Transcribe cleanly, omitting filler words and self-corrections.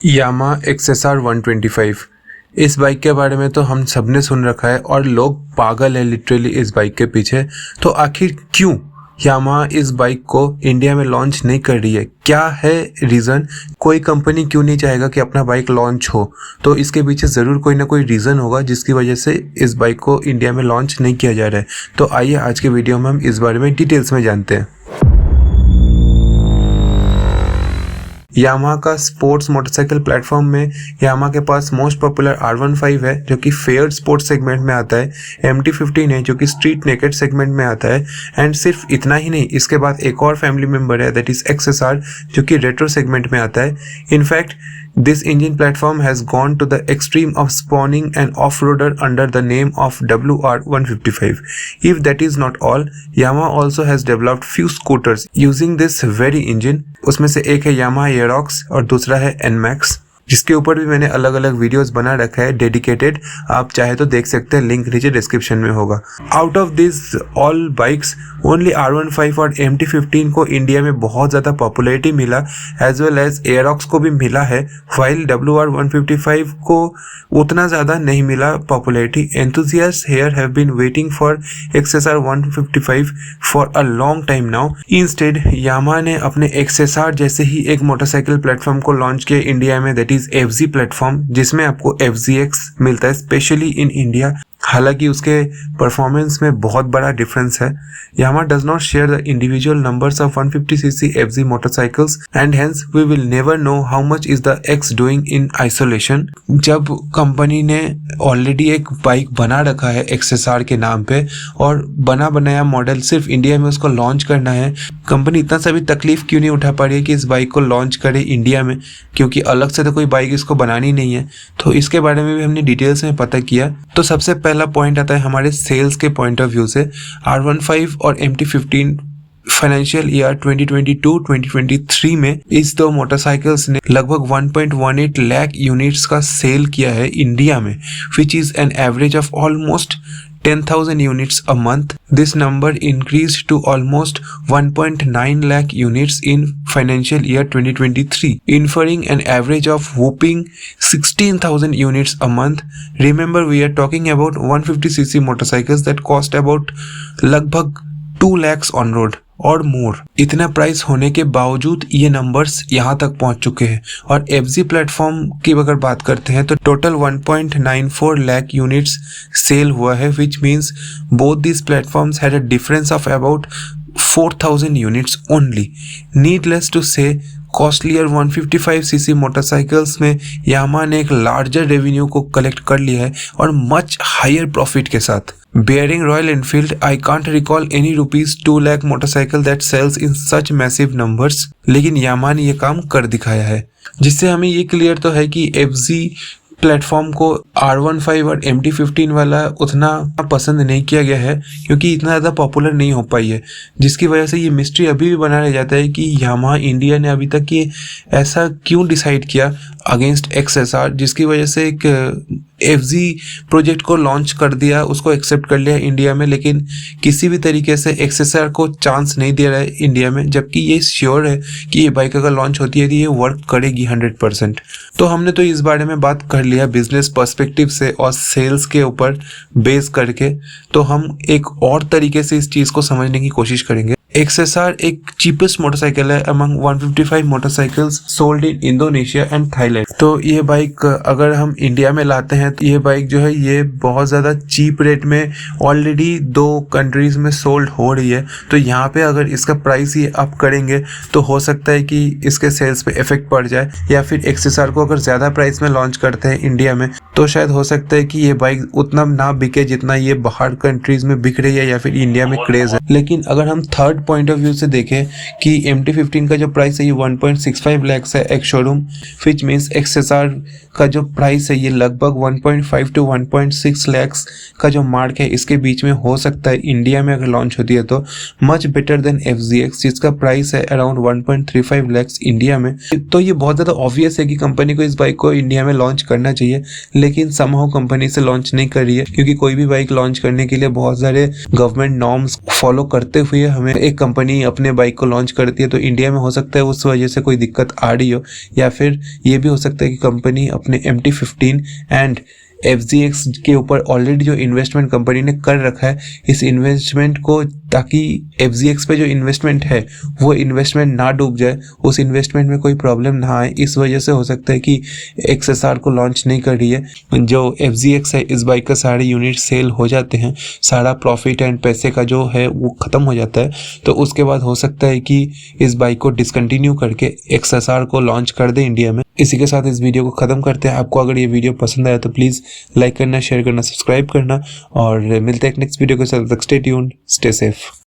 यामा XSR 125। इस bike के बारे में तो हम सबने सुन रखा है और लोग पागल है लिटरली इस बाइक के पीछे। तो आखिर क्यों यामा इस बाइक को इंडिया में लॉन्च नहीं कर रही है? क्या है रीज़न? कोई कंपनी क्यों नहीं चाहेगा कि अपना बाइक लॉन्च हो? तो इसके पीछे ज़रूर कोई ना कोई रीज़न होगा जिसकी वजह से इस बाइक को इंडिया में लॉन्च नहीं किया जा रहा है। तो आइए आज के वीडियो में हम इस बारे में डिटेल्स में जानते हैं। यामा का स्पोर्ट्स मोटरसाइकिल प्लेटफॉर्म में यामा के पास मोस्ट पॉपुलर R15 है जो कि फेयर स्पोर्ट्स सेगमेंट में आता है, MT15 है जो कि स्ट्रीट नेकेड सेगमेंट में आता है, एंड सिर्फ इतना ही नहीं, इसके बाद एक और फैमिली मेंबर है दैट इज XSR जो कि रेट्रो सेगमेंट में आता है। In fact this engine platform has gone to the extreme of spawning an off-roader under the name of WR155. If that is not all, Yamaha also has developed few scooters using this very engine. उसमें से एक है Yamaha Aerox और दूसरा है NMAX, जिसके ऊपर भी मैंने अलग अलग वीडियोस बना रखा है डेडिकेटेड, आप चाहे तो देख सकते हैं, लिंक नीचे डिस्क्रिप्शन में होगा। Out of this all bikes only R15 और MT15 को इंडिया में बहुत ज़्यादा पॉपुलैरिटी मिला, एज वेल एज एयरॉक्स को भी मिला है, वाइल WR155 को उतना ज़्यादा नहीं मिला popularity. Enthusiasts here have been waiting for XSR 155 for a long time now. Instead Yamaha ने अपने XSR जैसे ही एक मोटरसाइकिल प्लेटफॉर्म को लॉन्च किया इंडिया में, दैट इज FZ प्लेटफॉर्म, जिसमें आपको FZX मिलता है स्पेशली इन इंडिया। हालांकि उसके परफॉर्मेंस में बहुत बड़ा डिफरेंस है। Yamaha does not share the individual numbers of 150cc FZ motorcycles and hence we will never know how much is the X doing in isolation। जब company ने already एक bike बना रखा है XSR के नाम पे और बना बनाया मॉडल सिर्फ इंडिया में उसको लॉन्च करना है, कंपनी इतना सा भी तकलीफ क्यों नहीं उठा पा रही है कि इस बाइक को लॉन्च करे इंडिया में, क्योंकि अलग से तो कोई बाइक इसको बनानी नहीं है। तो इसके बारे में भी हमने डिटेल्स में पता किया। तो सबसे पहला पॉइंट आता है हमारे सेल्स के पॉइंट ऑफ व्यू से। R15 और MT15 फाइनेंशियल ईयर 2022-2023 में इस दो मोटरसाइकिल्स ने लगभग 1.18 लाख यूनिट्स का सेल किया है इंडिया में, which is an average of almost 10,000 units a month. This number increased to almost 1.9 lakh units in financial year 2023, inferring an average of whopping 16,000 units a month. Remember, we are talking about 150cc motorcycles that cost about लगभग 2 lakhs on road और मोर। इतना price होने के बावजूद ये numbers यहाँ तक पहुँच चुके हैं। और FZ प्लेटफॉर्म की अगर बात करते हैं तो टोटल 1.94 लाख यूनिट्स सेल हुआ है, which means both this platforms had a difference of about 4,000 units only. Needless to say costlier 155cc motorcycles में यामा ने एक लार्जर रेवेन्यू को कलेक्ट कर लिया है और मच हायर प्रॉफिट के साथ। Bearing Royal Enfield, I can't recall any ₹2 lakh motorcycle that sells in such massive numbers, लेकिन यामा ने ये काम कर दिखाया है, जिससे हमें ये क्लियर तो है कि FZ प्लेटफॉर्म को R15 और MT15 वाला उतना पसंद नहीं किया गया है क्योंकि इतना ज़्यादा पॉपुलर नहीं हो पाई है, जिसकी वजह से ये मिस्ट्री अभी भी बना रह जाता है कि यामा इंडिया ने अभी तक ये ऐसा क्यों डिसाइड किया अगेंस्ट XSR, जिसकी वजह से एक FZ प्रोजेक्ट को लॉन्च कर दिया, उसको एक्सेप्ट कर लिया इंडिया में, लेकिन किसी भी तरीके से XSR को चांस नहीं दे रहा है इंडिया में, जबकि ये श्योर है कि ये बाइक अगर लॉन्च होती है तो ये वर्क करेगी 100%। तो हमने तो इस बारे में बात कर लिया बिजनेस पर्सपेक्टिव से और सेल्स के ऊपर बेस करके, तो हम एक और तरीके से इस चीज़ को समझने की कोशिश करेंगे। XSR एक चीपेस्ट मोटरसाइकिल है among 155 motorcycles sold in Indonesia and Thailand. तो ये बाइक अगर हम इंडिया में लाते हैं तो ये बाइक जो है ये बहुत ज़्यादा चीप रेट में ऑलरेडी 2 कंट्रीज़ में सोल्ड हो रही है। तो यहाँ पे अगर इसका प्राइस ही अप करेंगे तो हो सकता है कि इसके सेल्स पे इफेक्ट पड़ जाए, या फिर XSR को अगर ज़्यादा प्राइस में लॉन्च करते हैं इंडिया में तो शायद हो सकता है कि ये बाइक उतना ना बिके जितना ये बाहर कंट्रीज़ में बिक रही है या फिर इंडिया में क्रेज़ है। लेकिन अगर हम थर्ड पॉइंट ऑफ व्यू से देखें कि MT15 का जो प्राइस है ये 1.65 लाख है ex showroom, which means XSR का जो प्राइस है ये लगभग 1.5 to 1.6 लाख का जो मार्क है इसके बीच में हो सकता है इंडिया में अगर लॉन्च होती है तो मच बेटर देन FZX, जिसका प्राइस है अराउंड 1.35 लाख इंडिया में। तो ये बहुत ज़्यादा ऑब्वियस है कि कंपनी को इस बाइक को इंडिया में लॉन्च करना चाहिए, लेकिन समहाउ कंपनी से लॉन्च नहीं कर रही है, क्योंकि कोई भी बाइक लॉन्च करने के लिए बहुत सारे गवर्नमेंट नॉर्म्स फॉलो करते हुए हमें एक कंपनी अपने बाइक को लॉन्च करती है। तो इंडिया में हो सकता है उस वजह से कोई दिक्कत आ रही हो, या फिर ये भी हो सकता है कि कंपनी अपने MT-15 एंड FZX के ऊपर ऑलरेडी जो इन्वेस्टमेंट कंपनी ने कर रखा है, इस इन्वेस्टमेंट को, ताकि FZX पे जो इन्वेस्टमेंट है वो इन्वेस्टमेंट ना डूब जाए, उस इन्वेस्टमेंट में कोई प्रॉब्लम ना आए, इस वजह से हो सकता है कि XSR को लॉन्च नहीं कर रही है। जो FZX है, इस बाइक का सारे यूनिट सेल हो जाते हैं, सारा प्रॉफिट एंड पैसे का जो है वो ख़त्म हो जाता है। तो उसके बाद हो सकता है कि इस बाइक को डिसकंटिन्यू करके XSR को लॉन्च कर दे इंडिया में। इसी के साथ इस वीडियो को ख़त्म करते हैं। आपको अगर ये वीडियो पसंद आया तो प्लीज़ लाइक करना, शेयर करना, सब्सक्राइब करना, और मिलते हैं एक नेक्स्ट वीडियो के साथ। Stay tuned, stay safe.